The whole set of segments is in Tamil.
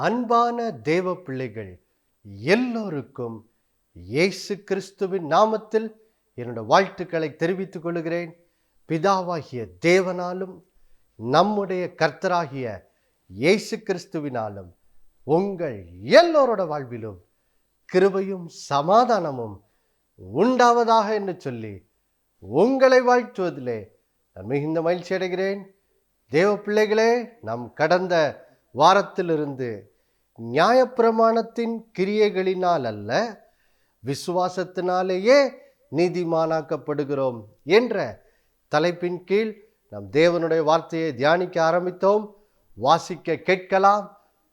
அன்பான தேவ பிள்ளைகள் எல்லோருக்கும் இயேசு கிறிஸ்துவின் நாமத்தில் என்னோட வாழ்த்துக்களை தெரிவித்துக் கொள்கிறேன். பிதாவாகிய தேவனாலும் நம்முடைய கர்த்தராகிய இயேசு கிறிஸ்துவினாலும் உங்கள் எல்லோரோட வாழ்விலும் கிருபையும் சமாதானமும் உண்டாவதாக என்று சொல்லி உங்களை வாழ்த்துவதிலே நான் மிகுந்த மகிழ்ச்சி அடைகிறேன். தேவ பிள்ளைகளே, நாம் கடந்த வாரத்திலிருந்து நியாயப்பிரமாணத்தின் கிரியைகளினால் அல்ல, விசுவாசத்தினாலேயே நீதிமானாக்கப்படுகிறோம் என்ற தலைப்பின் கீழ் நாம் தேவனுடைய வார்த்தையை தியானிக்க ஆரம்பித்தோம். வாசிக்க கேட்கலாம்.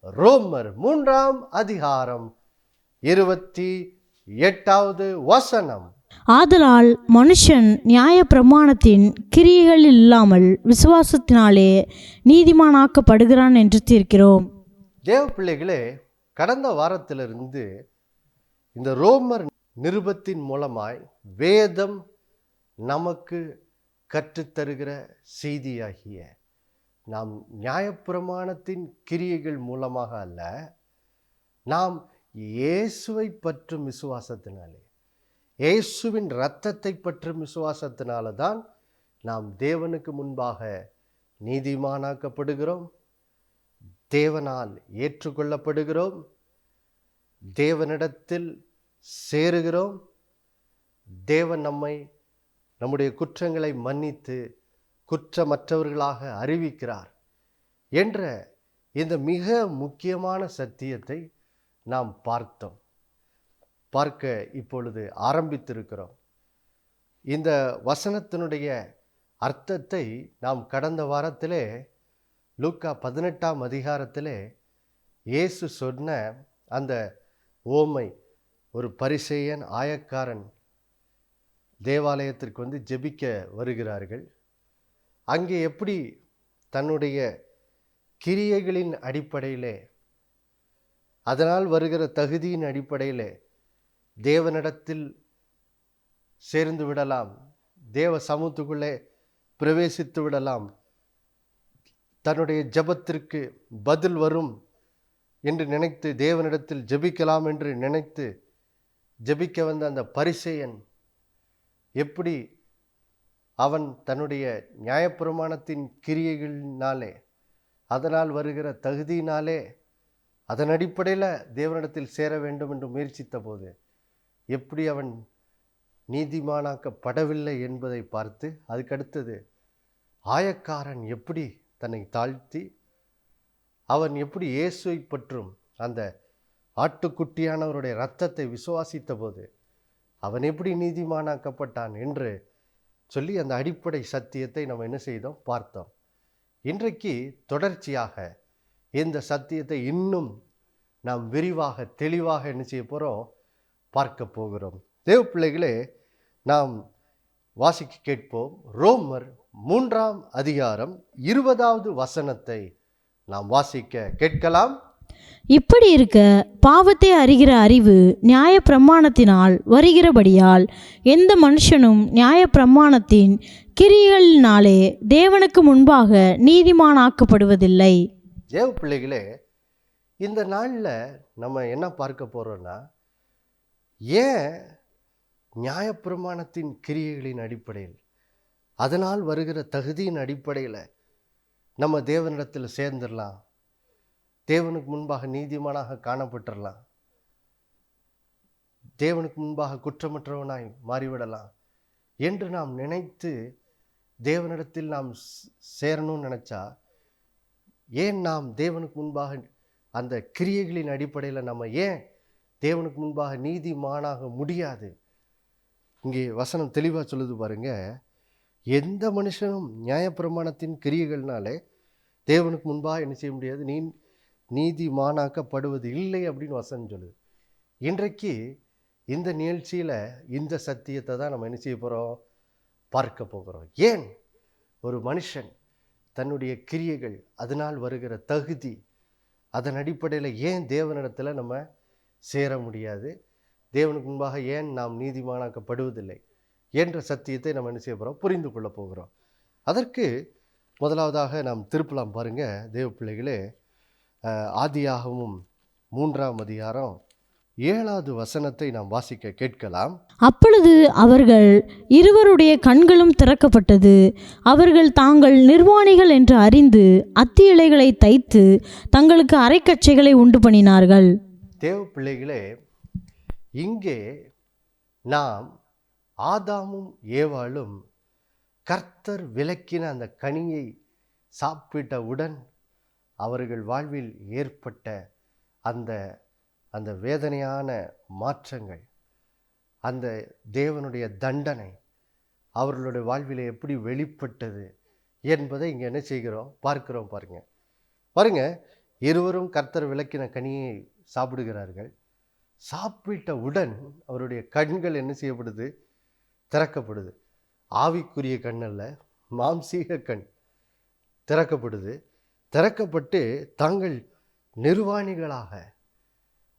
ரோமர் 3ஆம் அதிகாரம் 28வது வசனம். ஆதலால் மனுஷன் நியாய பிரமாணத்தின் கிரியைகள் இல்லாமல் விசுவாசத்தினாலே நீதிமானாக்கப்படுகிறான் என்று தீர்க்கிறோம். தேவ பிள்ளைகளே, கடந்த வாரத்திலிருந்து இந்த ரோமர் நிருபத்தின் மூலமாய் வேதம் நமக்கு கற்றுத்தருகிற செய்தியாகிய நாம் நியாயப்பிரமாணத்தின் கிரியைகள் மூலமாக அல்ல, நாம் இயேசுவை பற்றும் விசுவாசத்தினாலே, இயேசுவின் இரத்தத்தை பற்றும் விசுவாசத்தினால தான் நாம் தேவனுக்கு முன்பாக நீதிமானாக்கப்படுகிறோம், தேவனால் ஏற்றுக்கொள்ளப்படுகிறோம், தேவனிடத்தில் சேருகிறோம், தேவன் நம்முடைய குற்றங்களை மன்னித்து குற்றமற்றவர்களாக அறிவிக்கிறார் என்ற இந்த மிக முக்கியமான சத்தியத்தை நாம் பார்க்க இப்பொழுது ஆரம்பித்திருக்கிறோம். இந்த வசனத்தினுடைய அர்த்தத்தை நாம் கடந்த வாரத்திலே லூக்கா 18ஆம் அதிகாரத்திலே இயேசு சொன்ன அந்த ஓமை, ஒரு பரிசேயன் ஆயக்காரன் தேவாலயத்திற்கு வந்து ஜெபிக்க வருகிறார்கள். அங்கே எப்படி தன்னுடைய கிரியைகளின் அடிப்படையிலே, அதனால் வருகிற தகுதியின் அடிப்படையிலே தேவனிடத்தில் சேர்ந்து விடலாம், தேவ சமூகத்துக்குள்ளே பிரவேசித்து விடலாம், தன்னுடைய ஜெபத்திற்கு பதில் வரும் என்று நினைத்து தேவனிடத்தில் ஜெபிக்கலாம் என்று நினைத்து ஜெபிக்க வந்த அந்த பரிசேயன் எப்படி அவன் தன்னுடைய நியாயப்பிரமாணத்தின் கிரியைகளினாலே, அதனால் வருகிற தகுதியினாலே, அதன் அடிப்படையில் தேவனிடத்தில் சேர வேண்டும் என்று முயற்சித்த போது எப்படி அவன் நீதிமானாக்கப்படவில்லை என்பதை பார்த்து, அதுக்கடுத்தது ஆயக்காரன் எப்படி தன்னை தாழ்த்தி அவன் எப்படி இயேசுவை பற்றும் அந்த ஆட்டுக்குட்டியானவருடைய இரத்தத்தை விசுவாசித்த போது அவன் எப்படி நீதிமானாக்கப்பட்டான் என்று சொல்லி அந்த அடிப்படை சத்தியத்தை நம்ம என்ன செய்தோம், பார்த்தோம். இன்றைக்கு தொடர்ச்சியாக இந்த சத்தியத்தை இன்னும் நாம் விரிவாக தெளிவாக என்ன செய்ய போகிறோம், பார்க்க போகிறோம். தேவ பிள்ளைகளே, நாம் வாசிக்க கேட்போம். ரோமர் 3ஆம் அதிகாரம் 20வது வசனத்தை நாம் வாசிக்க கேட்கலாம். இப்படி இருக்க பாவத்தை அறிகிற அறிவு நியாய பிரமாணத்தினால் வருகிறபடியால் எந்த மனுஷனும் நியாய பிரமாணத்தின் கிரியைகளினாலே தேவனுக்கு முன்பாக நீதிமானாக்கப்படுவதில்லை. தேவ பிள்ளைகளே, இந்த நாளில் நம்ம என்ன பார்க்க போகிறோன்னா, ஏன் நியாயப்பிரமாணத்தின் கிரியைகளின் அடிப்படையில், அதனால் வருகிற தகுதியின் அடிப்படையில் நம்ம தேவனிடத்தில் சேர்ந்துடலாம், தேவனுக்கு முன்பாக நீதிமானாக காணப்பட்டுடலாம், தேவனுக்கு முன்பாக குற்றமற்றவனாய் மாறிவிடலாம் என்று நாம் நினைத்து தேவனிடத்தில் நாம் சேரணும்னு நினச்சா, ஏன் நாம் தேவனுக்கு முன்பாக அந்த கிரியைகளின் அடிப்படையில் நம்ம ஏன் தேவனுக்கு முன்பாக நீதிமானாக முடியாது? இங்கே வசனம் தெளிவாக சொல்லுது பாருங்க. எந்த மனுஷனும் நியாயப்பிரமாணத்தின் கிரியைகள்னாலே தேவனுக்கு முன்பாக என்ன செய்ய முடியாது, நீதிமானாக்கப்படுவது இல்லை அப்படின்னு வசனம் சொல்லுது. இன்றைக்கு இந்த நிகழ்ச்சியில் இந்த சத்தியத்தை தான் நம்ம என்ன செய்ய போகிறோம், பார்க்க போகிறோம். ஏன் ஒரு மனுஷன் தன்னுடைய கிரியைகள், அதனால் வருகிற தகுதி, அதன் அடிப்படையில் ஏன் தேவனிடத்தில் நம்ம சேர முடியாது, தேவனுக்கு முன்பாக ஏன் நாம் நீதிமானாக்கப்படுவதில்லை என்ற சத்தியத்தை நம்ம என்ன செய்ய போகிறோம், புரிந்து கொள்ள போகிறோம். அதற்கு முதலாவதாக நாம் திருப்பலாம் பாருங்க தேவ பிள்ளைகளே. ஆதியாகமும் 3ஆம் அதிகாரம் 7வது வசனத்தை நாம் வாசிக்க கேட்கலாம். அப்பொழுது அவர்கள் இருவருடைய கண்களும் திறக்கப்பட்டது. அவர்கள் தாங்கள் நிர்வாணிகள் என்று அறிந்து அத்தி இலைகளை தைத்து தங்களுக்கு அரைக்கச்சைகளை உண்டு பண்ணினார்கள். தேவ பிள்ளைகளே, இங்கே நாம் ஆதாமும் ஏவாளும் கர்த்தர் விலக்கின அந்த கனியை சாப்பிட்டவுடன் அவர்கள் வாழ்வில் ஏற்பட்ட அந்த அந்த வேதனையான மாற்றங்கள், அந்த தேவனுடைய தண்டனை அவர்களுடைய வாழ்வில் எப்படி வெளிப்பட்டது என்பதை இங்கே என்ன செய்கிறோம் பார்க்கிறோம். பாருங்க, இருவரும் கர்த்தர் விலக்கின கனியை சாப்பிடுகிறார்கள். சாப்பிட்டவுடன் அவருடைய கண்கள் என்ன செய்யப்படுது? திறக்கப்படுது. ஆவிக்குரிய கண் அல்ல, மாம்சீக கண் திறக்கப்படுது. திறக்கப்பட்டு தாங்கள் நிர்வாணிகளாக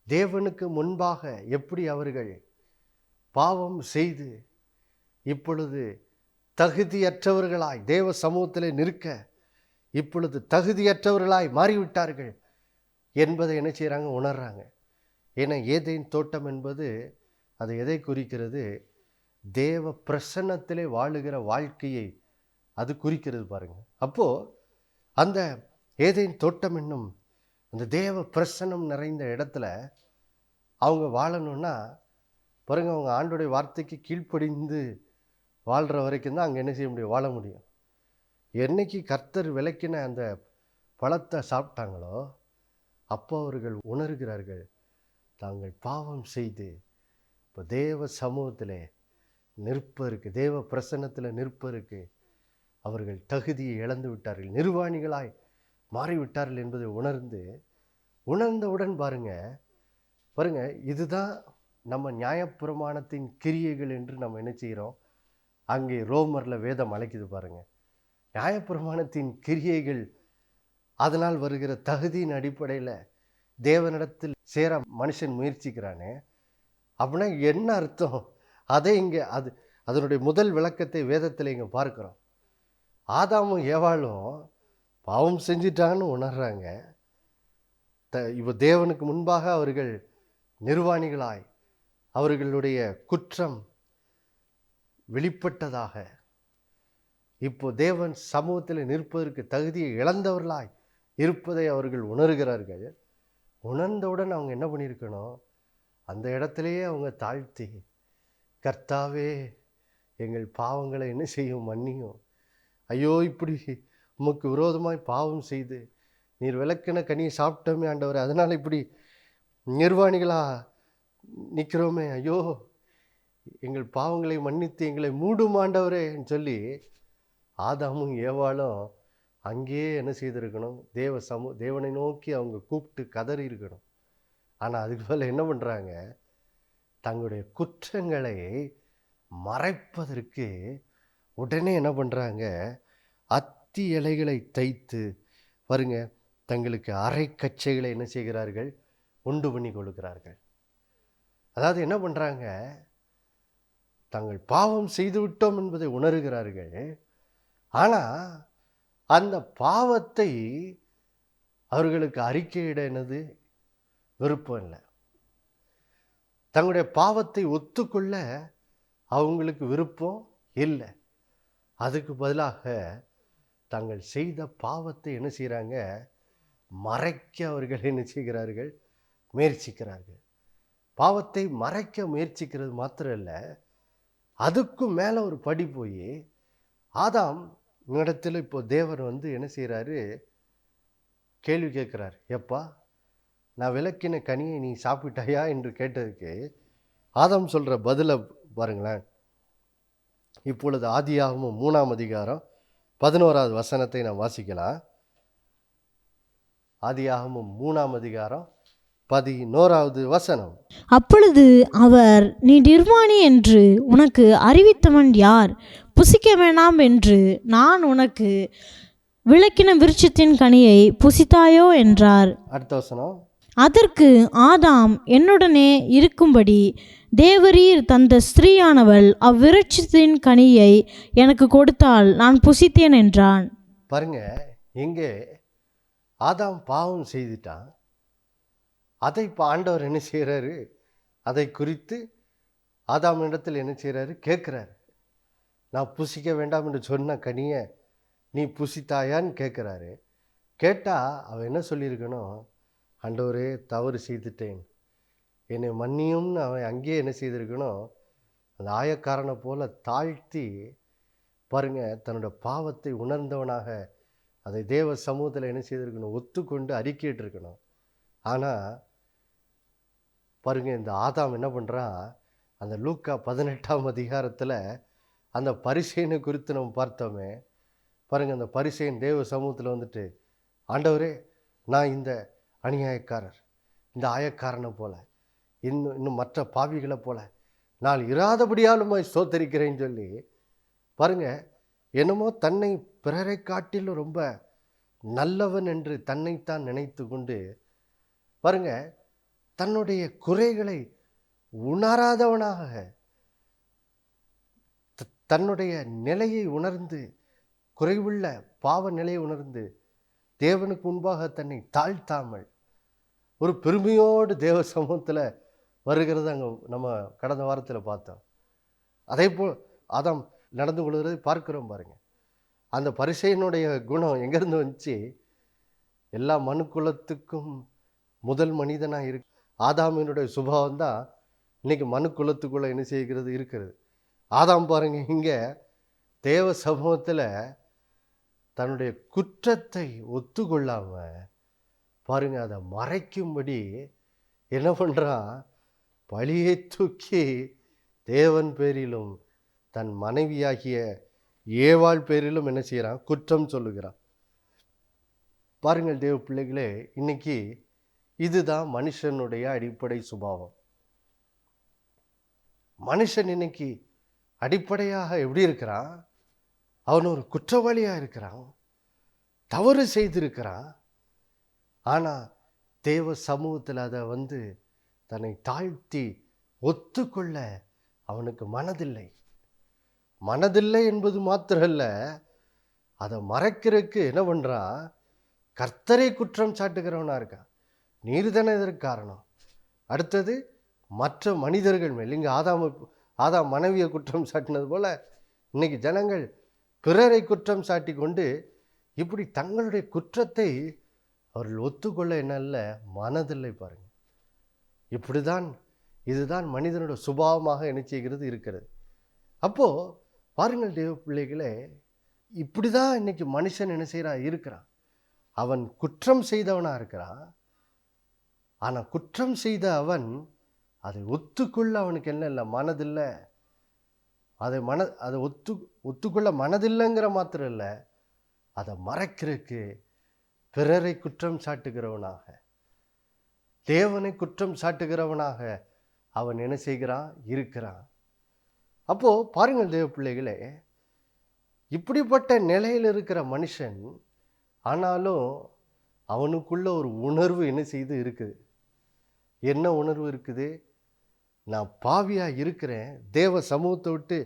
தேவனுக்கு முன்பாக எப்படி அவர்கள் பாவம் செய்து இப்பொழுது தகுதியற்றவர்களாய் தேவ சமூகத்தில் நிற்க இப்பொழுது தகுதியற்றவர்களாய் மாறிவிட்டார்கள் என்பதை என்ன செய்கிறாங்க? உணர்றாங்க. ஏன்னா ஏதேன் தோட்டம் என்பது அது எதை குறிக்கிறது? தேவ பிரசன்னத்திலே வாழுகிற வாழ்க்கையை அது குறிக்கிறது. பாருங்க, அப்போது அந்த ஏதேன் தோட்டம் என்னும் அந்த தேவ பிரசன்னம் நிறைந்த இடத்துல அவங்க வாழணும்னா பாருங்க, அவங்க ஆண்டோடைய வார்த்தைக்கு கீழ்ப்படிந்து வாழ்கிற வரைக்கும் தான் அங்கே என்ன செய்ய முடியும்? வாழ முடியும். என்னைக்கு கர்த்தர் விலக்கின அந்த பழத்தை சாப்பிட்டாங்களோ அப்போ அவர்கள் உணர்கிறார்கள் தாங்கள் பாவம் செய்து இப்போ தேவ சமூகத்தில் நிற்பதற்கு, தேவ பிரசன்னத்தில் நிற்பதற்கு அவர்கள் தகுதியை இழந்து விட்டார்கள், நிர்வாணிகளாய் மாறிவிட்டார்கள் என்பதை உணர்ந்தவுடன் பாருங்க, இதுதான் நம்ம நியாயப்பிரமாணத்தின் கிரியைகள் என்று நம்ம என்ன செய்கிறோம்? அங்கே ரோமரில் வேதம் அழைக்குது. பாருங்க, நியாயப்பிரமாணத்தின் கிரியைகள் அதனால் வருகிற தகுதியின் அடிப்படையில் தேவனிடத்தில் சேர மனுஷன் முயற்சிக்கிறானே, அப்படின்னா என்ன அர்த்தம்? அதை இங்கே அதனுடைய முதல் விளக்கத்தை வேதத்தில் இங்கே பார்க்குறோம். ஆதாமும் ஏவாளும் பாவம் செஞ்சிட்டாங்கன்னு உணர்றாங்க. இப்போ தேவனுக்கு முன்பாக அவர்கள் நிர்வாணிகளாய் அவர்களுடைய குற்றம் வெளிப்பட்டதாக இப்போ தேவன் சமூகத்தில் நிற்பதற்கு தகுதியை இழந்தவர்களாய் இருப்பதை அவர்கள் உணர்கிறார்கள். உணர்ந்தவுடன் அவங்க என்ன பண்ணியிருக்கணும்? அந்த இடத்துலையே அவங்க தாழ்த்தி, கர்த்தாவே எங்கள் பாவங்களை என்ன செய்யும்? மன்னியும். ஐயோ, இப்படி உமக்கு விரோதமாய் பாவம் செய்து நீர் விலக்கின கனியை சாப்பிட்டோமே ஆண்டவரே, அதனால் இப்படி நிர்வாணிகளாக நிற்கிறோமே, ஐயோ எங்கள் பாவங்களை மன்னித்து எங்களை மூடும் ஆண்டவரேன்னு சொல்லி ஆதாமும் ஏவாளும் அங்கேயே என்ன செய்திருக்கணும்? தேவனை நோக்கி அவங்க கூப்பிட்டு கதறி இருக்கணும். ஆனால் அதுக்கு மேலே என்ன பண்ணுறாங்க? தங்களுடைய குற்றங்களை மறைப்பதற்கு உடனே என்ன பண்ணுறாங்க? அத்தி இலைகளை தைத்து பாருங்க, தங்களுக்கு அரைக்கச்சைகளை என்ன செய்கிறார்கள்? உண்டு பண்ணி கொடுக்கிறார்கள். அதாவது என்ன பண்ணுறாங்க? தாங்கள் பாவம் செய்து விட்டோம் என்பதை உணர்கிறார்கள். ஆனால் அந்த பாவத்தை அவர்களுக்கு அறிக்கையிட என்னது? விருப்பம் இல்லை. தங்களுடைய பாவத்தை ஒத்துக்கொள்ள அவங்களுக்கு விருப்பம் இல்லை. அதுக்கு பதிலாக தாங்கள் செய்த பாவத்தை என்ன செய்கிறாங்க? மறைக்க அவர்கள் என்ன செய்கிறார்கள்? முயற்சிக்கிறார்கள். பாவத்தை மறைக்க முயற்சிக்கிறது மாத்திரம் இல்லை, அதுக்கும் மேலே ஒரு படி போய் ஆதாம் இடத்துல இப்போ தேவர் என்ன செய்கிறாரு? கேள்வி கேட்குறார். எப்பா, நான் விலக்கின கனியை நீ சாப்பிட்டாயா என்று கேட்டதுக்கு ஆதாம் சொல்கிற பதிலை பாருங்களேன். இப்பொழுது ஆதியாகமும் 3ஆம் அதிகாரம் 11வது வசனத்தை நாம் வாசிக்கலாம். ஆதியாகமும் 3ஆம் அதிகாரம் 11வது வசனம். அப்பொழுது அவர், நீ நிர்வாணி என்று உனக்கு அறிவித்தவன் யார்? புசிக்க வேண்டாம் என்று நான் உனக்கு விலக்கின விருட்சத்தின் கனியை புசித்தாயோ என்றார். அடுத்த வசனம். அதற்கு ஆதாம், என்னுடனே இருக்கும்படி தேவரீர் தந்த ஸ்திரீயானவள் அவ்விருட்சத்தின் கனியை எனக்கு கொடுத்தால் நான் புசித்தேன் என்றான். பாருங்க, இங்கே ஆதாம் பாவம் செய்துட்டான். அதை இப்போ ஆண்டவர் என்ன செய்கிறாரு, அதை குறித்து ஆதாம் இடத்தில் என்ன செய்கிறாரு, கேட்குறாரு. நான் புசிக்க வேண்டாம் என்று சொன்ன கனியை நீ புசித்தாயான்னு கேட்குறாரு. கேட்டால் அவன் என்ன சொல்லியிருக்கணும், ஆண்டவரே தவறு செய்துட்டேன், என்னை மன்னியும்னு அவன் அங்கேயே என்ன செய்திருக்கணும், அந்த ஆயக்காரனை போல தாழ்த்தி பாருங்க, தன்னோட பாவத்தை உணர்ந்தவனாக அதை தேவ சமூகத்தில் என்ன செய்திருக்கணும், ஒத்துக்கொண்டு அறிக்கையிட்டிருக்கணும். ஆனால் பாருங்க, இந்த ஆதாம் என்ன பண்ணுறான், அந்த லூக்கா 18ஆம் அதிகாரத்தில் அந்த பரிசேயனை குறித்து நம்ம பார்த்தோமே பாருங்க, அந்த பரிசேயன் தேவ சமூகத்தில் வந்துட்டு, ஆண்டவரே நான் இந்த அநியாயக்காரர், இந்த ஆயக்காரனை போல இன்னும் மற்ற பாவிகளை போல நான் இராதபடியாலும் ஸ்தோத்தரிக்கிறேன்னு சொல்லி பாருங்க, என்னமோ தன்னை பிறரை காட்டிலும் ரொம்ப நல்லவன் என்று தன்னைத்தான் நினைத்து கொண்டு பாருங்க, தன்னுடைய குறைகளை உணராதவனாக தன்னுடைய நிலையை உணர்ந்து, குறைவுள்ள பாவ நிலையை உணர்ந்து தேவனுக்கு முன்பாக தன்னை தாழ்த்தாமல் ஒரு பெருமையோடு தேவ சமூகத்தில் வருகிறது அங்கே நம்ம கடந்த வாரத்தில் பார்த்தோம். அதே போல் ஆதாம் நடந்து கொள்கிறதை பார்க்கிறோம். பாருங்க, அந்த பரிசேயனுடைய குணம் எங்கேருந்து வந்துச்சு, எல்லா மனுக்குலத்துக்கும் முதல் மனிதனாக இருக்கு ஆதாமினுடைய சுபாவம் தான் இன்னைக்கு மனுக்குலத்துக்குள்ளே என்ன செய்கிறது இருக்கிறது. ஆதாம் பாருங்க, இங்கே தேவ சமூகத்தில் தன்னுடைய குற்றத்தை ஒத்துக்கொள்ளாம பாருங்க, அதை மறைக்கும்படி என்ன பண்ணுறான், பழியை தூக்கி தேவன் பேரிலும் தன் மனைவியாகிய ஏவாள் பேரிலும் என்ன செய்கிறான், குற்றம் சொல்லுகிறான். பாருங்கள் தேவ பிள்ளைகளே, இன்னைக்கு இதுதான் மனுஷனுடைய அடிப்படை சுபாவம். மனுஷன் இன்னைக்கு அடிப்படையாக எப்படி இருக்கிறான், அவன் ஒரு குற்றவாளியாக இருக்கிறான், தவறு செய்திருக்கிறான். ஆனால் தேவ சமூகத்தில் அதை தன்னை தாழ்த்தி ஒத்துக்கொள்ள அவனுக்கு மனதில்லை என்பது மாத்திரல்ல, அதை மறைக்கிறதுக்கு என்ன பண்ணுறான், கர்த்தரை குற்றம் சாட்டுகிறவனாக இருக்கான். நீர் தானே இதற்கு காரணம். அடுத்தது மற்ற மனிதர்கள் மேல், இங்கே ஆதாம் மனைவியை குற்றம் சாட்டினது போல் இன்னைக்கு ஜனங்கள் பிறரை குற்றம் சாட்டி கொண்டு இப்படி தங்களுடைய குற்றத்தை அவர்கள் ஒத்துக்கொள்ள என்னல்ல மனதில்லை. பாருங்க, இதுதான் மனிதனுடைய சுபாவமாக என்ன செய்கிறது இருக்கிறது. அப்போது பாருங்கள் தேவ பிள்ளைகளே, இப்படி தான் இன்னைக்கு மனுஷன் என்ன செய்கிறான் இருக்கிறான். அவன் குற்றம் செய்தவனாக இருக்கிறான். ஆனால் குற்றம் செய்த அவன் அதை ஒத்துக்கொள்ள அவனுக்கு என்ன இல்லை, மனதில்லை. அதை ஒத்துக்கொள்ள மனதில்லைங்கிற மாத்திரம் இல்லை, அதை மறைக்கிறதுக்கு பிறரை குற்றம் சாட்டுகிறவனாக, தேவனை குற்றம் சாட்டுகிறவனாக அவன் என்ன செய்கிறான், இருக்கிறான். அப்போது பாருங்கள் தேவ பிள்ளைகளே, இப்படிப்பட்ட நிலையில் இருக்கிற மனுஷன் ஆனாலும் அவனுக்குள்ள ஒரு உணர்வு என்ன செய்து இருக்குது. என்ன உணர்வு இருக்குது, நான் பாவியாக இருக்கிறேன், தேவ சமூகத்தை விட்டு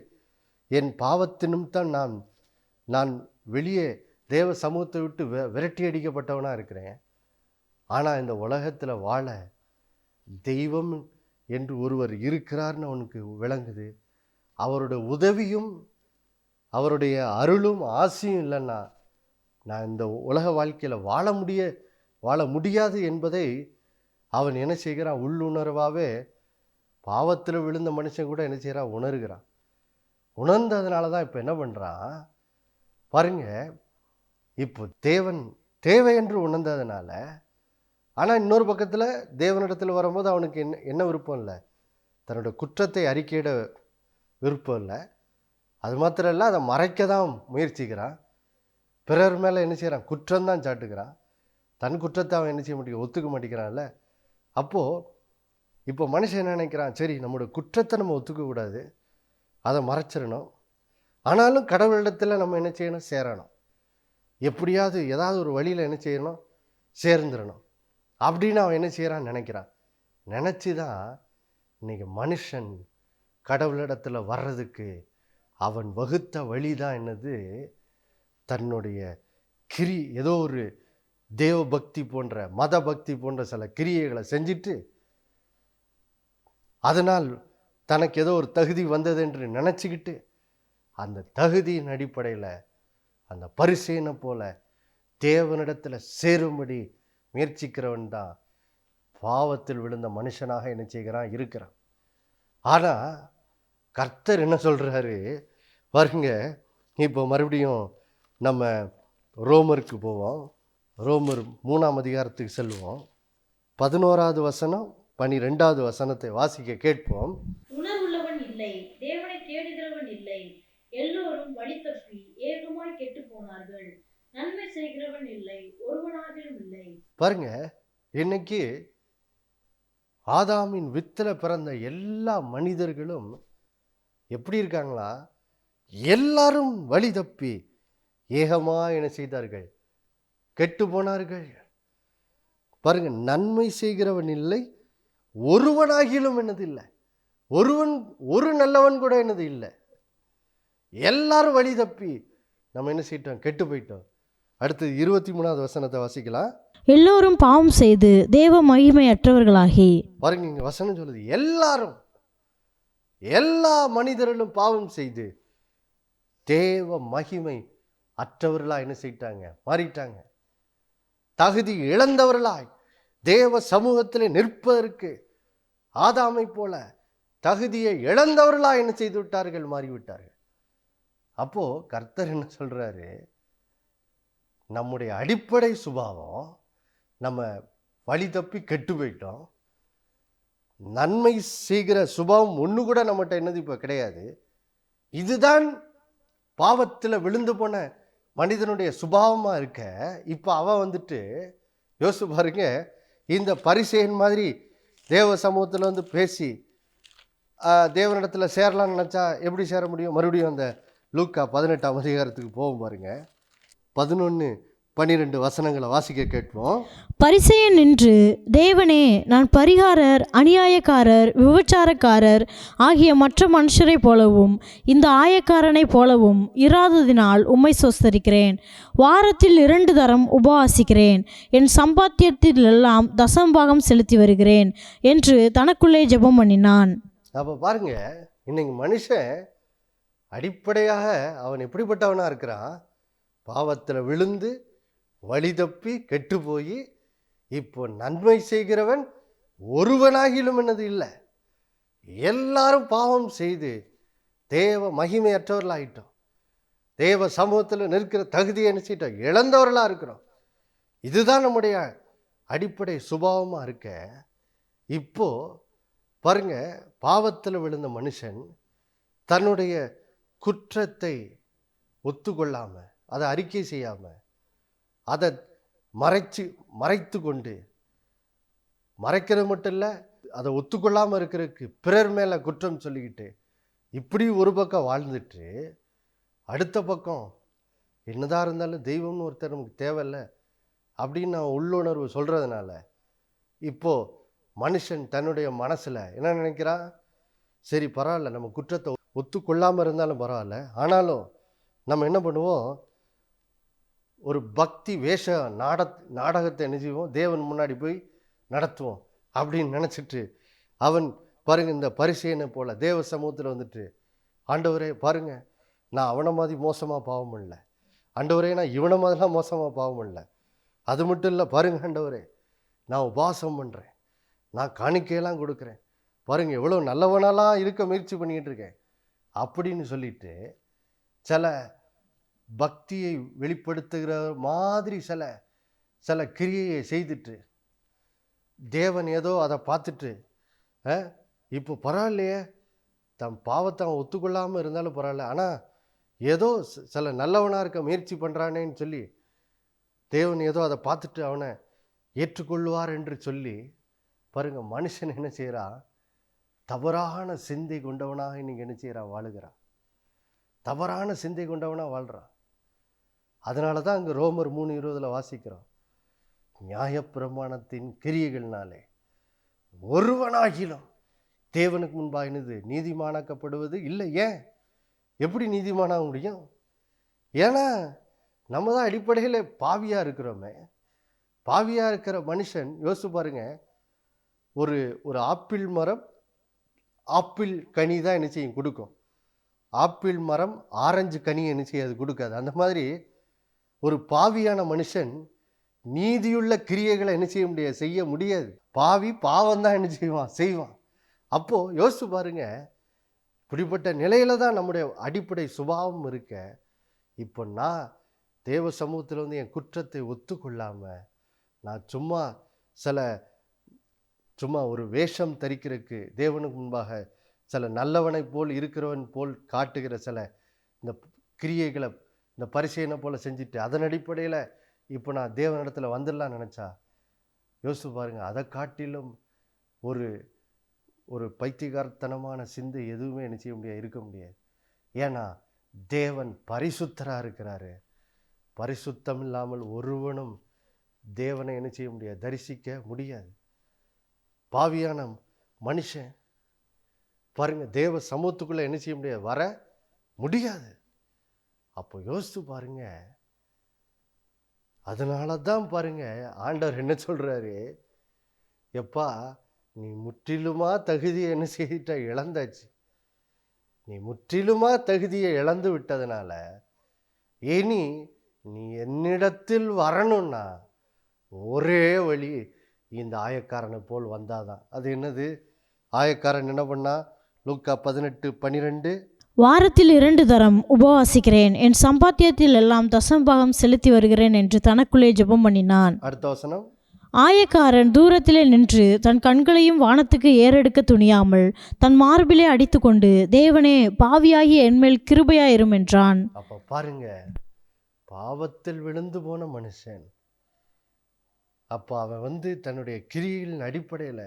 என் பாவத்தினும் தான் நான் வெளியே தேவ சமூகத்தை விட்டு விரட்டி அடிக்கப்பட்டவனாக இருக்கிறேன். ஆனால் இந்த உலகத்தில் வாழ தெய்வம் என்று ஒருவர் இருக்கிறார்னு அவனுக்கு விளங்குது. அவருடைய உதவியும் அவருடைய அருளும் ஆசையும் இல்லைன்னா நான் இந்த உலக வாழ்க்கையில் வாழ முடியாது என்பதை அவன் என்ன செய்கிறான், உள்ளுணர்வாகவே பாவத்தில் விழுந்த மனுஷன் கூட என்ன செய்கிறான், உணர்கிறான். உணர்ந்ததுனால தான் இப்போ என்ன பண்ணுறான் பாருங்க, இப்போ தேவன் தேவை என்று உணர்ந்ததுனால. ஆனால் இன்னொரு பக்கத்தில் தேவனிடத்தில் வரும்போது அவனுக்கு என்ன விருப்பம் இல்லை, தன்னோட குற்றத்தை அறிக்கையிட விருப்பம் இல்லை. அது மாத்திரம் இல்லை, அதை மறைக்க தான் முயற்சிக்கிறான். பிறர் மேலே என்ன செய்கிறான், குற்றம்தான் சாட்டுக்கிறான். தன் குற்றத்தை அவன் என்ன செய்ய மாட்டேங்க, ஒத்துக்க மாட்டேங்கிறான்ல. அப்போது இப்போ மனுஷன் என்ன நினைக்கிறான், சரி நம்மளோட குற்றத்தை நம்ம ஒத்துக்கக்கூடாது, அதை மறைச்சிடணும். ஆனாலும் கடவுளிடத்தில் நம்ம என்ன செய்யணும், சேரணும். எப்படியாவது ஏதாவது ஒரு வழியில் என்ன செய்யணும், சேர்ந்துடணும் அப்படின்னு அவன் என்ன செய்கிறான், நினச்சி தான் இன்றைக்கி மனுஷன் கடவுளிடத்தில் வர்றதுக்கு அவன் வகுத்த வழி தான் என்னது, தன்னுடைய ஏதோ ஒரு தேவ பக்தி போன்ற மத பக்தி போன்ற சில கிரியைகளை செஞ்சிட்டு அதனால் தனக்கு ஏதோ ஒரு தகுதி வந்தது என்று நினச்சிக்கிட்டு அந்த தகுதியின் அடிப்படையில் அந்த பரிசேனை போல தேவனிடத்தில் சேரும்படி முயற்சிக்கிறவன் தான் பாவத்தில் விழுந்த மனுஷனாக என்ன செய்கிறான், இருக்கிறான். ஆனால் கர்த்தர் என்ன சொல்கிறாரு பாருங்க. இப்போ மறுபடியும் நம்ம ரோமருக்கு போவோம். ரோமர் 3ஆம் அதிகாரத்துக்கு செல்வோம். 11வது வசனம் 12வது வசனத்தை வாசிக்க கேட்போம். உணர்வுள்ளவன் இல்லை, தேவனை தேடுகிறவன் இல்லை, எல்லோரும் வழி தப்பி ஏகமாய் கெட்டு போனார்கள், நன்மை செய்கிறவன் இல்லை, ஒருவனாகிலும் இல்லை. பாருங்க, இன்னைக்கு ஆதாமின் வித்துல பிறந்த எல்லா மனிதர்களும் எப்படி இருக்காங்களா, எல்லாரும் வழி தப்பி ஏகமா என்ன செய்தார்கள், கெட்டு போனார்கள். பாருங்க, நன்மை செய்கிறவன் இல்லை, ஒருவனாகிலும் என்னது இல்லை, ஒரு நல்லவன் கூட என்னது இல்லை. எல்லாரும் வழி தப்பி நம்ம என்ன செய்யிட்டோம், கெட்டு போயிட்டோம். அடுத்தது 23வது வசனத்தை வாசிக்கலாம். எல்லோரும் பாவம் செய்து தேவ மகிமையற்றவர்களாகி. பாருங்க, இங்க வசனம் சொல்லுது எல்லாரும், எல்லா மனிதர்களும் பாவம் செய்து தேவ மகிமை அற்றவர்களா என்ன செய்யிட்டாங்க, மாறிட்டாங்க. தகுதி இழந்தவர்களாய் தேவ சமூகத்திலே நிற்பதற்கு ஆதாமை போல தகுதியை இழந்தவர்களா என்ன செய்து விட்டார்கள், மாறிவிட்டார்கள். அப்போ கர்த்தர் என்ன சொல்றாரு, நம்முடைய அடிப்படை சுபாவம் நம்ம வழி தப்பி கெட்டு போயிட்டோம். நன்மை செய்கிற சுபாவம் ஒன்று கூட நம்மகிட்ட என்னது இப்போ கிடையாது. இதுதான் பாவத்தில் விழுந்து போன மனிதனுடைய சுபாவமாக இருக்க. இப்போ அவன் வந்துட்டு யோசிச்சு பாருங்க, இந்த பரிசேயன் மாதிரி தேவ சமூகத்தில் வந்து பேசி தேவனிடத்தில் சேரலாம்னு நினச்சா எப்படி சேர முடியும்? மறுபடியும் அந்த லூக்கா 18ஆம் அதிகாரத்துக்கு போகும் பாருங்க. 11-12 வசனங்களை வாசிக்க கேட்போம். பரிசேயன் நின்று, தேவனே, நான் பரிகாரர், அநியாயக்காரர், விபச்சாரக்காரர் ஆகிய மற்ற மனுஷரைப் போலவும் இந்த ஆயக்காரனைப் போலவும் இராததினால் உம்மை சோஸ்தரிக்கிறேன். வாரத்தில் 2 தரம் உபவாசிக்கிறேன், என் சம்பாத்தியத்திலெல்லாம் தசம்பாகம் செலுத்தி வருகிறேன் என்று தனக்குள்ளே ஜெபம் பண்ணினான். அப்போ பாருங்க, இன்னைக்கு மனுஷன் அடிப்படையாக அவன் எப்படிப்பட்டவனாக இருக்கிறான், பாவத்தில் விழுந்து வழி தப்பி கெட்டு போய் இப்போ நன்மை செய்கிறவன் ஒருவனாகிலும் என்னது இல்லை. எல்லாரும் பாவம் செய்து தேவ மகிமையற்றவர்களாகிட்டோம். தேவ சமூகத்தில் நிற்கிற தகுதியை நினைச்சிட்டோம், இழந்தவர்களாக இருக்கிறோம். இதுதான் நம்முடைய அடிப்படை சுபாவமாக இருக்க. இப்போ பாருங்க, பாவத்தில் விழுந்த மனுஷன் தன்னுடைய குற்றத்தை ஒத்துக்கொள்ளாமல், அதை அறிக்கை செய்யாமல், அதை மறைத்து கொண்டு, மறைக்கிறது மட்டும் இல்லை, அதை ஒத்துக்கொள்ளாமல் இருக்கிறதுக்கு பிறர் மேலே குற்றம் சொல்லிக்கிட்டு இப்படி ஒரு பக்கம் வாழ்ந்துட்டு, அடுத்த பக்கம் என்னதான் இருந்தாலும் தெய்வம்னு ஒருத்தர் நமக்கு தேவையில்லை அப்படின்னு நான் உள்ளுணர்வு சொல்கிறதுனால இப்போது மனுஷன் தன்னுடைய மனசில் என்ன நினைக்கிறான், சரி பரவாயில்ல, நம்ம குற்றத்தை ஒத்துக்கொள்ளாமல் இருந்தாலும் பரவாயில்ல, ஆனாலும் நம்ம என்ன பண்ணுவோம், ஒரு பக்தி வேஷ நாடகத்தை என்ன செய்வோம், தேவன் முன்னாடி போய் நடத்துவோம் அப்படின்னு நினச்சிட்டு அவன் பாருங்க, இந்த பரிசேயனை போல் தேவ சமூகத்தில் வந்துட்டு, ஆண்டவரே பாருங்க, நான் அவனை மாதிரி மோசமாக பாவம் இல்லை, ஆண்டவரே நான் இவனை மாதிரிலாம் மோசமாக பாவம் இல்லை, அது மட்டும் இல்லை பாருங்க ஆண்டவரே, நான் உபவாசம் பண்ணுறேன், நான் காணிக்கையெல்லாம் கொடுக்குறேன், பாருங்கள் எவ்வளோ நல்லவனாலாம் இருக்க முயற்சி பண்ணிக்கிட்டு இருக்கேன் அப்படின்னு சொல்லிட்டு சில பக்தியை வெளிப்படுத்துகிற மாதிரி சில கிரியையை செய்துட்டு தேவன் ஏதோ அதை பார்த்துட்டு இப்போ பரவாயில்லையே, தன் பாவத்தை அவன் ஒத்துக்கொள்ளாமல் இருந்தாலும் பரவாயில்ல, ஆனால் ஏதோ சில நல்லவனாக இருக்க முயற்சி பண்ணுறானேன்னு சொல்லி தேவன் ஏதோ அதை பார்த்துட்டு அவனை ஏற்றுக்கொள்வார் என்று சொல்லி பாருங்கள், மனுஷன் என்ன செய்கிறான், தவறான சிந்தை கொண்டவனாக இன்னைக்கு என்ன செய்கிறான், வாழுகிறான். தவறான சிந்தை கொண்டவனாக வாழ்கிறான். அதனால தான் அங்கே ரோமர் 3:20 வாசிக்கிறோம், நியாயப்பிரமாணத்தின் கிரியைகள்னாலே ஒருவனாகிலும் தேவனுக்கு முன்பாக என்னது நீதிமானாக்கப்படுவது இல்லை. ஏன், எப்படி நீதிமானாக முடியும்? ஏன்னா நம்ம தான் அடிப்படையில் பாவியாக இருக்கிறோமே. பாவியாக இருக்கிற மனுஷன் யோசிச்சு பாருங்க, ஒரு ஒரு ஆப்பிள் மரம் ஆப்பிள் கனி தான் என்ன செய்யும் கொடுக்கும். ஆப்பிள் மரம் ஆரஞ்சு கனி என்ன செய்யாது கொடுக்காது. அந்த மாதிரி ஒரு பாவியான மனுஷன் நீதியுள்ள கிரியைகளை என்ன செய்ய முடியாது, செய்ய முடியாது. பாவி பாவம் தான் என்ன செய்வான். அப்போ யோசிச்சு பாருங்க, இப்படிப்பட்ட நிலையில தான் நம்முடைய அடிப்படை சுபாவம் இருக்க. இப்போ நான் தேவ சமூகத்தில் வந்து என் குற்றத்தை ஒத்துக்கொள்ளாம நான் சும்மா ஒரு வேஷம் தரிக்கிறதுக்கு தேவனுக்கு முன்பாக சில நல்லவனை போல் இருக்கிறவன் போல் காட்டுகிற சில இந்த கிரியைகளை இந்த பரிசீலனை போல் செஞ்சுட்டு அதன் அடிப்படையில் இப்போ நான் தேவனிடத்தில் வந்துடலாம் நினச்சா யோசிச்சு பாருங்கள், அதை காட்டிலும் ஒரு ஒரு பைத்தியகாரத்தனமான சிந்தை எதுவுமே என்ன செய்ய முடியாது, இருக்க முடியாது. ஏன்னா தேவன் பரிசுத்தராக இருக்கிறாரு. பரிசுத்தம் இல்லாமல் ஒருவனும் தேவனை என்ன செய்ய முடியாது, தரிசிக்க முடியாது. பாவியான மனுஷன் பாருங்க தேவ சமூகத்துக்குள்ளே என்ன செய்ய முடியாது, வர முடியாது. அப்போ யோசித்து பாருங்க. அதனால தான் பாருங்க ஆண்டவர் என்ன சொல்றாரு, எப்பா நீ முற்றிலுமா தகுதியை என்ன செய்துட்ட, இழந்தாச்சு. நீ முற்றிலுமா தகுதியை இழந்து விட்டதுனால இனி நீ என்னிடத்தில் வரணும்னா ஒரே வழி இந்த ஆயக்காரனை போல் வந்தாதான். அது என்னது? ஆயக்காரன் என்ன பண்ணா? லூக்கா 18:12, வாரத்தில் 2 தரம் உபவாசிக்கிறேன், என் சம்பாத்தியத்தில் எல்லாம் தசமபாகம் செலுத்தி வருகிறேன் என்று தனக்குள்ளே ஜெபம் பண்ணினான். அடுத்த வசனம், ஆயக்காரன் தூரத்திலே நின்று தன் கண்களையும் வானத்துக்கு ஏறெடுக்க துணியாமல் தன் மார்பிலே அடித்துக்கொண்டு, தேவனே பாவியாகிய என்மேல் கிருபையாயிரும் என்றான். அப்போ பாருங்க, பாவத்தில் விழுந்து போன மனுஷன் அப்போ அவன் வந்து தன்னுடைய கிரியைகளின் அடிப்படையில்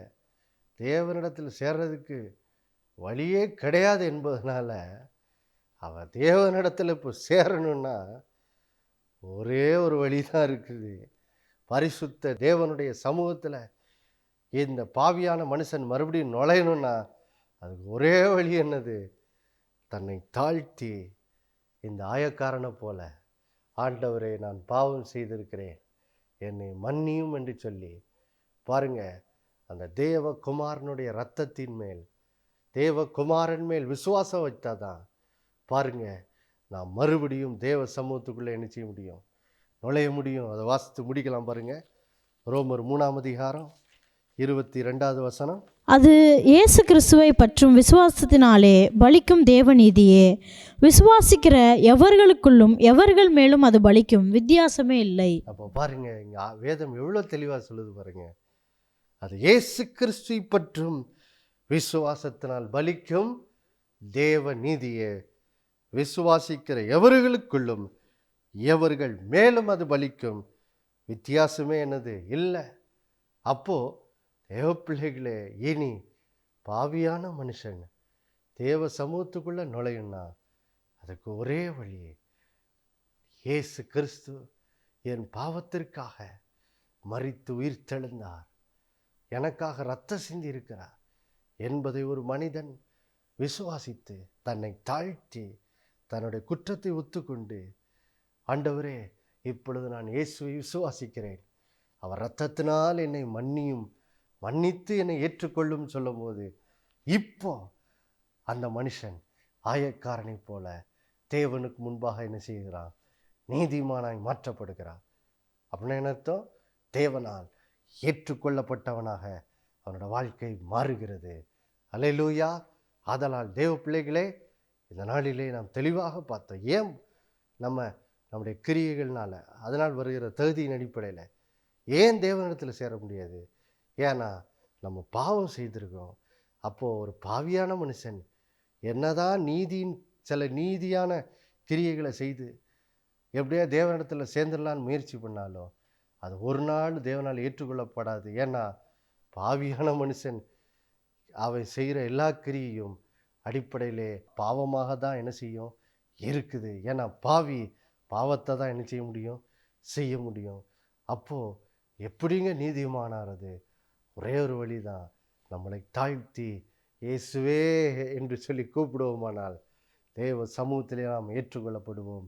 தேவனிடத்தில் சேர்றதுக்கு வழியே கிடையாது என்பதனால அவன் தேவனிடத்தில் இப்போ சேரணும்னா ஒரே ஒரு வழி தான் இருக்குது. பரிசுத்த தேவனுடைய சமூகத்தில் இந்த பாவியான மனுஷன் மறுபடியும் நுழையணும்னா அதுக்கு ஒரே வழி என்னது? தன்னை தாழ்த்தி இந்த ஆயக்காரனை போல, ஆண்டவரே நான் பாவம் செய்திருக்கிறேன், என்னை மன்னியும் என்று சொல்லி பாருங்க, அந்த தேவகுமாரனுடைய இரத்தத்தின் மேல், தேவகுமாரன் மேல் விசுவாசம் வச்சாதான் பாருங்க நான் மறுபடியும் தேவ சமூகத்துக்குள்ளே என்ன செய்ய முடியும், நுழைய முடியும். அதை வாசித்து முடிக்கலாம் பாருங்க. ரோமர் 3:22 வசனம், அது இயேசு கிறிஸ்துவை பற்றும் விசுவாசத்தினாலே பலிக்கும் தேவநீதியே. விசுவாசிக்கிற எவர்களுக்குள்ளும் எவர்கள் மேலும் அது பலிக்கும், வித்தியாசமே இல்லை. அப்போ பாருங்க இங்க வேதம் எவ்வளோ தெளிவாக சொல்லுது பாருங்க. அது இயேசு கிறிஸ்துவை பற்றும் விசுவாசத்தினால் பலிக்கும் தேவ நீதியே. விசுவாசிக்கிற எவர்களுக்குள்ளும் எவர்கள் மேலும் அது பலிக்கும், வித்தியாசமே என்னது இல்லை. அப்போ தேவ பிள்ளைகளே, இனி பாவியான மனுஷன் தேவ சமூகத்துக்குள்ள நுழையுன்னா அதுக்கு ஒரே வழி, இயேசு கிறிஸ்து என் பாவத்திற்காக மரித்து உயிர்த்தெழுந்தார், எனக்காக இரத்தம் சிந்தி இருக்கிறார் என்பதை ஒரு மனிதன் விசுவாசித்து தன்னை தாழ்த்தி தன்னுடைய குற்றத்தை ஒத்துக்கொண்டு, ஆண்டவரே இப்பொழுது நான் இயேசுவை விசுவாசிக்கிறேன், அவர் இரத்தத்தினால் என்னை மன்னித்து என்னை ஏற்றுக்கொள்ளும் சொல்லும் போது இப்போ அந்த மனுஷன் ஆயக்காரனை போல தேவனுக்கு முன்பாக என்ன செய்கிறான், நீதிமானாய் மாற்றப்படுகிறான். அப்படின்னா என்ன அர்த்தம்? தேவனால் ஏற்றுக்கொள்ளப்பட்டவனாக அவனோட வாழ்க்கை மாறுகிறது. அல்லேலூயா. ஆதலால் தேவ பிள்ளைகளே, இந்த நாளிலே நாம் தெளிவாக பார்த்தோம், ஏன் நம்முடைய கிரியைகள்னால அதனால் வருகிற தகுதியின் அடிப்படையில் ஏன் தேவனிடத்தில் சேர முடியாது? ஏன்னா நம்ம பாவம் செய்திருக்கோம். அப்போது ஒரு பாவியான மனுஷன் என்னதான் சில நீதியான கிரியைகளை செய்து எப்படியா தேவனிடத்தில் சேர்ந்துடலான்னு முயற்சி பண்ணாலும் அது ஒரு நாள் தேவனால் ஏற்றுக்கொள்ளப்படாது. ஏன்னா பாவியான மனுஷன் அவன் செய்கிற எல்லா கிரியையும் அடிப்படையிலே பாவமாக தான் என்ன செய்யும், இருக்குது. ஏன்னா பாவத்தை தான் என்ன செய்ய முடியும். அப்போது எப்படிங்க நீதிமானாறது? ஒரே ஒரு வழி தான், நம்மளை தாழ்த்தி இயேசுவே என்று சொல்லி கூப்பிடுவோமானால் தேவ சமூகத்திலே நாம் ஏற்றுக்கொள்ளப்படுவோம்,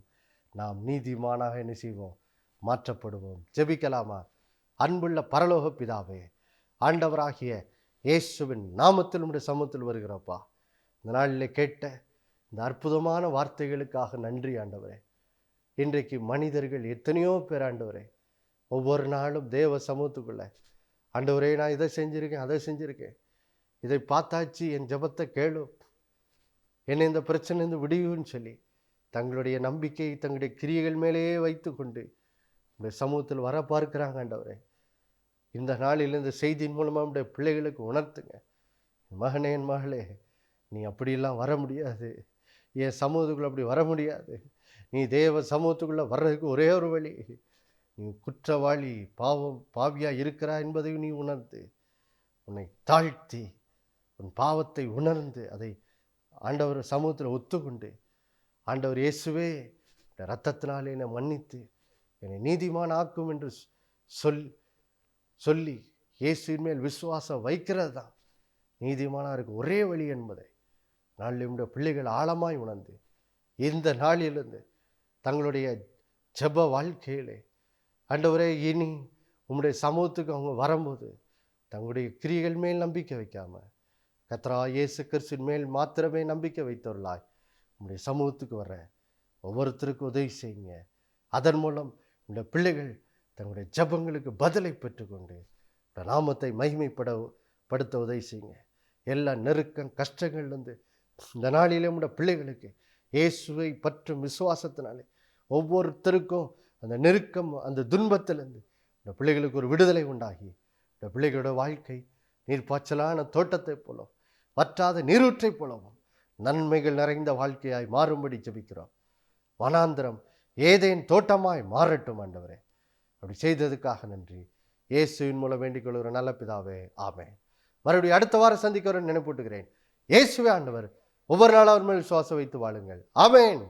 நாம் நீதிமானாக என்ன செய்வோம், மாற்றப்படுவோம். ஜெபிக்கலாமா? அன்புள்ள பரலோக பிதாவே, ஆண்டவராகிய இயேசுவின் நாமத்தில் உம்முடைய சமூகத்தில் வருகிறப்பா. இந்த நாளில் கேட்ட இந்த அற்புதமான வார்த்தைகளுக்காக நன்றி ஆண்டவரே. இன்றைக்கு மனிதர்கள் எத்தனையோ பேர் ஆண்டவரே ஒவ்வொரு நாளும் தேவ சமூகத்துக்குள்ள ஆண்டவரே நான் இதை செஞ்சுருக்கேன், அதை செஞ்சுருக்கேன், இதை பார்த்தாச்சு, என் ஜெபத்தை கேளு, என்னை இந்த பிரச்சனைந்து விடுவின்னு சொல்லி தங்களுடைய நம்பிக்கை தங்களுடைய கிரியைகள் மேலேயே வைத்து கொண்டு இந்த சமூகத்தில் வர பார்க்கிறாங்க ஆண்டவரே. இந்த நாளில் இந்த செய்தியின் மூலமாக நம்முடைய பிள்ளைகளுக்கு உணர்த்துங்க, மகனே என் மகளே, நீ அப்படியெல்லாம் வர முடியாது, என் சமூகத்துக்குள்ளே அப்படி வர முடியாது. நீ தேவ சமூகத்துக்குள்ளே வர்றதுக்கு ஒரே ஒரு வழி, நீ குற்றவாளி பாவியாக இருக்கிறா என்பதையும் நீ உணர்ந்து உன்னை தாழ்த்தி உன் பாவத்தை உணர்ந்து அதை ஆண்டவர் சமூகத்தில் ஒத்துக்கொண்டு, ஆண்டவர் இயேசுவே இரத்தத்தினாலே என்னை மன்னித்து என்னை நீதிமான் ஆக்கும் என்று சொல்லி இயேசுவின் மேல் விசுவாசம் வைக்கிறது தான் நீதிமானாக இருக்க ஒரே வழி என்பதை நாளில் நம்முடைய பிள்ளைகள் ஆழமாய் உணர்ந்து இந்த நாளிலிருந்து தங்களுடைய ஜெப வாழ்க்கையிலே ஆண்டவரே இனி உம்முடைய சமூகத்துக்கு அவங்க வரும்போது தங்களுடைய கிரியைகள் மேல் நம்பிக்கை வைக்காம கர்த்தராகிய இயேசு கிறிஸ்துவின் மேல் மாத்திரமே நம்பிக்கை வைத்தவர்களாய் உம்முடைய சமூகத்துக்கு வர ஒவ்வொருத்தருக்கும் உதவி செய்யுங்க. அதன் மூலம் இந்த பிள்ளைகள் தங்களுடைய ஜெபங்களுக்கு பதிலை பெற்றுக்கொண்டு நாமத்தை மகிமைப்படுத்த உதவி செய்யுங்க. எல்லா நெருக்கம் கஷ்டங்கள்லேருந்து இந்த நாளிலே உடைய பிள்ளைகளுக்கு இயேசுவை பற்றும் விசுவாசத்தினாலே ஒவ்வொருத்தருக்கும் அந்த நெருக்கம் அந்த துன்பத்திலேருந்து இந்த பிள்ளைகளுக்கு ஒரு விடுதலை உண்டாகி இந்த பிள்ளைகளோட வாழ்க்கை நீர்ப்பாய்ச்சலான தோட்டத்தை போலவும் வற்றாத நீரூற்றை போலவும் நன்மைகள் நிறைந்த வாழ்க்கையாய் மாறும்படி ஜெபிக்கிறோம். வனாந்திரம் ஏதேன் தோட்டமாய் மாறட்டும் ஆண்டவரே. அப்படி செய்ததுக்காக நன்றி. இயேசுவின் மூலம் வேண்டிக் கொள்கிற நல்ல பிதாவே, ஆமென். மறுபடியும் அடுத்த வாரம் சந்திக்க நினைப்பூட்டுகிறேன். இயேசுவே ஆண்டவர். ஒவ்வொரு நாளும் அவர் மேல் விசுவாசம் வைத்து வாழுங்கள். ஆமென்.